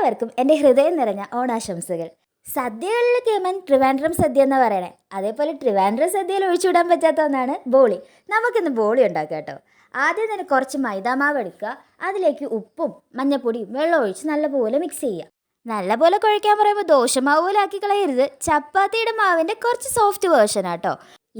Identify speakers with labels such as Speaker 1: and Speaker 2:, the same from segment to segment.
Speaker 1: എല്ലാവർക്കും എൻ്റെ ഹൃദയം നിറഞ്ഞ ഓണാശംസകൾ. സദ്യകളിൽ കേമൻ ട്രിവാൻഡ്രം സദ്യ എന്ന് പറയണേ, അതേപോലെ ട്രിവാൻഡ്രം സദ്യയിൽ ഒഴിച്ചുവിടാൻ പറ്റാത്ത ഒന്നാണ് ബോളി. നമുക്കിന്ന് ബോളി ഉണ്ടാക്കാം കേട്ടോ. ആദ്യം തന്നെ കുറച്ച് മൈദാമാവ് എടുക്കുക, അതിലേക്ക് ഉപ്പും മഞ്ഞപ്പൊടിയും വെള്ളം ഒഴിച്ച് നല്ലപോലെ മിക്സ് ചെയ്യുക. നല്ലപോലെ കുഴയ്ക്കാൻ പറയുമ്പോൾ ദോശമാവ് പോലെ ആക്കി കളയരുത്, ചപ്പാത്തിയുടെ മാവിൻ്റെ കുറച്ച് സോഫ്റ്റ് വേർഷനാട്ടോ.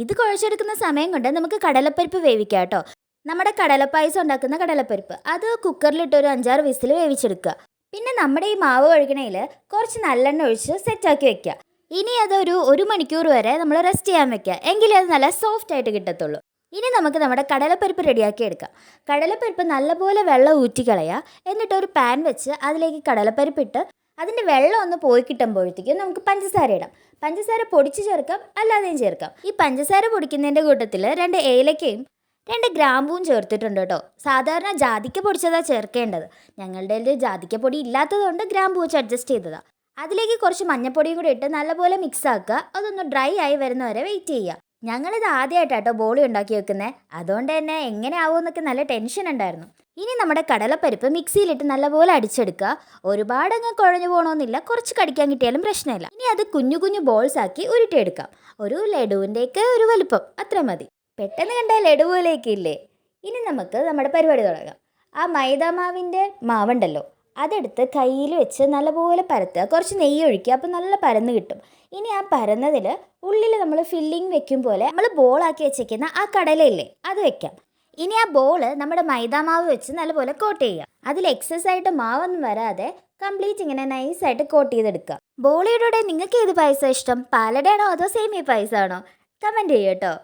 Speaker 1: ഇത് കുഴച്ചെടുക്കുന്ന സമയം കൊണ്ട് നമുക്ക് കടലപ്പരിപ്പ് വേവിക്കാം കേട്ടോ. നമ്മുടെ കടലപ്പായസം ഉണ്ടാക്കുന്ന കടലപ്പരിപ്പ് അത് കുക്കറിലിട്ട് ഒരു 5-6 വിസിൽ വേവിച്ചെടുക്കുക. പിന്നെ നമ്മുടെ ഈ മാവ് ഒഴുകണയിൽ കുറച്ച് നല്ലെണ്ണ ഒഴിച്ച് സെറ്റാക്കി വെക്കുക. ഇനി അതൊരു 1 മണിക്കൂർ വരെ നമ്മൾ റെസ്റ്റ് ചെയ്യാൻ വെക്കുക, എങ്കിലേ അത് നല്ല സോഫ്റ്റ് ആയിട്ട് കിട്ടത്തുള്ളൂ. ഇനി നമുക്ക് നമ്മുടെ കടലപ്പരിപ്പ് റെഡിയാക്കി എടുക്കാം. കടലപ്പരിപ്പ് നല്ലപോലെ വെള്ളം ഊറ്റിക്കളയുക. എന്നിട്ട് ഒരു പാൻ വെച്ച് അതിലേക്ക് കടലപ്പരിപ്പിട്ട് അതിൻ്റെ വെള്ളം ഒന്ന് പോയി കിട്ടുമ്പോഴത്തേക്കും നമുക്ക് പഞ്ചസാര ഇടാം. പഞ്ചസാര പൊടിച്ച് ചേർക്കാം, അല്ലാതെയും ചേർക്കാം. ഈ പഞ്ചസാര പൊടിക്കുന്നതിൻ്റെ കൂട്ടത്തിൽ 2 ഏലക്കയും 2 ഗ്രാമ്പൂവും ചേർത്തിട്ടുണ്ട് കേട്ടോ. സാധാരണ ജാതിക്ക പൊടിച്ചതാണ് ചേർക്കേണ്ടത്. ഞങ്ങളുടെ ജാതിക്ക പൊടി ഇല്ലാത്തതുകൊണ്ട് ഗ്രാമ്പൂ വെച്ച് അഡ്ജസ്റ്റ് ചെയ്തതാണ്. അതിലേക്ക് കുറച്ച് മഞ്ഞപ്പൊടിയും കൂടി ഇട്ട് നല്ലപോലെ മിക്സ് ആക്കുക. അതൊന്ന് ഡ്രൈ ആയി വരുന്നവരെ വെയിറ്റ് ചെയ്യുക. ഞങ്ങളിത് ആദ്യമായിട്ടാട്ടോ ബോളി ഉണ്ടാക്കി വെക്കുന്നത്, അതുകൊണ്ട് തന്നെ എങ്ങനെ ആവുമെന്നൊക്കെ നല്ല ടെൻഷൻ ഉണ്ടായിരുന്നു. ഇനി നമ്മുടെ കടലപ്പരിപ്പ് മിക്സിയിലിട്ട് നല്ലപോലെ അടിച്ചെടുക്കുക. ഒരുപാടങ്ങ് കുഴഞ്ഞു പോകണമെന്നില്ല, കുറച്ച് കടിക്കാൻ കിട്ടിയാലും പ്രശ്നമില്ല. ഇനി അത് കുഞ്ഞു കുഞ്ഞു ബോൾസ് ആക്കി ഉരുട്ടിയെടുക്കാം. ഒരു ലഡുവിൻ്റെയൊക്കെ ഒരു വലുപ്പം അത്ര മതി. പെട്ടെന്ന് കണ്ടാൽ ലഡു പോലെയൊക്കെ ഇല്ലേ. ഇനി നമുക്ക് നമ്മുടെ പരിപാടി തുടങ്ങാം. ആ മൈദാമാവിൻ്റെ മാവുണ്ടല്ലോ, അതെടുത്ത് കയ്യിൽ വെച്ച് നല്ലപോലെ പരത്തുക. കുറച്ച് നെയ്യ് ഒഴിക്കുക, അപ്പോൾ നല്ല പരന്ന് കിട്ടും. ഇനി ആ പരന്നതിൽ ഉള്ളിൽ നമ്മൾ ഫില്ലിങ് വെക്കും പോലെ നമ്മൾ ബോളാക്കി വെച്ചേക്കുന്ന ആ കടലയില്ലേ, അത് വെക്കാം. ഇനി ആ ബോള് നമ്മുടെ മൈദാമാവ് വെച്ച് നല്ലപോലെ കോട്ട് ചെയ്യുക. അതിൽ എക്സസ് ആയിട്ട് മാവൊന്നും വരാതെ കംപ്ലീറ്റ് ഇങ്ങനെ നൈസായിട്ട് കോട്ട് ചെയ്തെടുക്കുക. ബോളിയുടെ കൂടെ നിങ്ങൾക്ക് ഏത് പായസം ഇഷ്ടം? പാലടയാണോ അതോ സേമിയ പായസമാണോ? കമൻറ്റ് ചെയ്യൂ കേട്ടോ.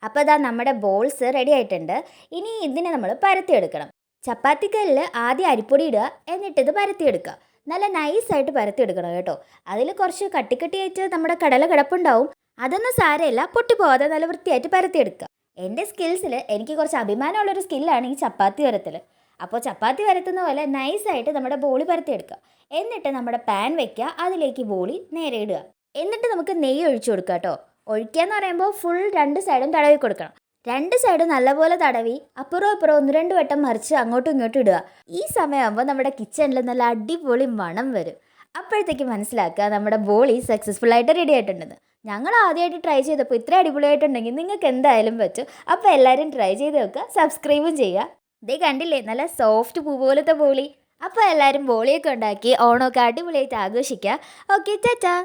Speaker 1: അപ്പോൾ ഇതാ നമ്മുടെ ബോൾസ് റെഡി ആയിട്ടുണ്ട്. ഇനി ഇതിനെ നമ്മൾ പരത്തിയെടുക്കണം. ചപ്പാത്തിക്കല്ലിൽ ആദ്യം അരിപ്പൊടി ഇടുക, എന്നിട്ട് ഇത് പരത്തിയെടുക്കുക. നല്ല നൈസായിട്ട് പരത്തിയെടുക്കണം കേട്ടോ. അതിൽ കുറച്ച് കട്ടിക്കട്ടിയായിട്ട് നമ്മുടെ കടല കിടപ്പുണ്ടാവും, അതൊന്നും സാരമില്ല, പൊട്ടിപ്പോവാതെ നല്ല വൃത്തിയായിട്ട് പരത്തിയെടുക്കുക. എൻ്റെ സ്കിൽസിൽ എനിക്ക് കുറച്ച് അഭിമാനമുള്ളൊരു സ്കില്ലാണ് ഈ ചപ്പാത്തി വരത്തൽ. അപ്പോൾ ചപ്പാത്തി വരത്തുന്ന പോലെ നൈസായിട്ട് നമ്മുടെ ബോളി പരത്തിയെടുക്കുക. എന്നിട്ട് നമ്മുടെ പാൻ വയ്ക്കുക, അതിലേക്ക് ബോളി നേരെ ഇടുക. എന്നിട്ട് നമുക്ക് നെയ്യ് ഒഴിച്ചു കൊടുക്കുക കേട്ടോ. ഒഴിക്കുക എന്ന് പറയുമ്പോൾ ഫുൾ 2 സൈഡും തടവി കൊടുക്കണം. 2 സൈഡും നല്ലപോലെ തടവി അപ്പുറവും ഇപ്പുറവും 1-2 വട്ടം മറിച്ച് അങ്ങോട്ടും ഇങ്ങോട്ടും ഇടുക. ഈ സമയമാകുമ്പോൾ നമ്മുടെ കിച്ചണിൽ നല്ല അടിപൊളി മണം വരും. അപ്പോഴത്തേക്ക് മനസ്സിലാക്കുക നമ്മുടെ ബോളി സക്സസ്ഫുള്ളായിട്ട് റെഡി ആയിട്ടുണ്ടെന്ന്. ഞങ്ങൾ ആദ്യമായിട്ട് ട്രൈ ചെയ്തപ്പോൾ ഇത്ര അടിപൊളിയായിട്ടുണ്ടെങ്കിൽ നിങ്ങൾക്ക് എന്തായാലും പറ്റും. അപ്പോൾ എല്ലാവരും ട്രൈ ചെയ്ത് വെക്കുക, സബ്സ്ക്രൈബും ചെയ്യുക. ഇതേ കണ്ടില്ലേ, നല്ല സോഫ്റ്റ് പൂ പോലത്തെ ബോളി. അപ്പോൾ എല്ലാവരും ബോളിയൊക്കെ ഉണ്ടാക്കി ഓണമൊക്കെ അടിപൊളിയായിട്ട് ആഘോഷിക്കുക. ഓക്കെ, ടാറ്റാ.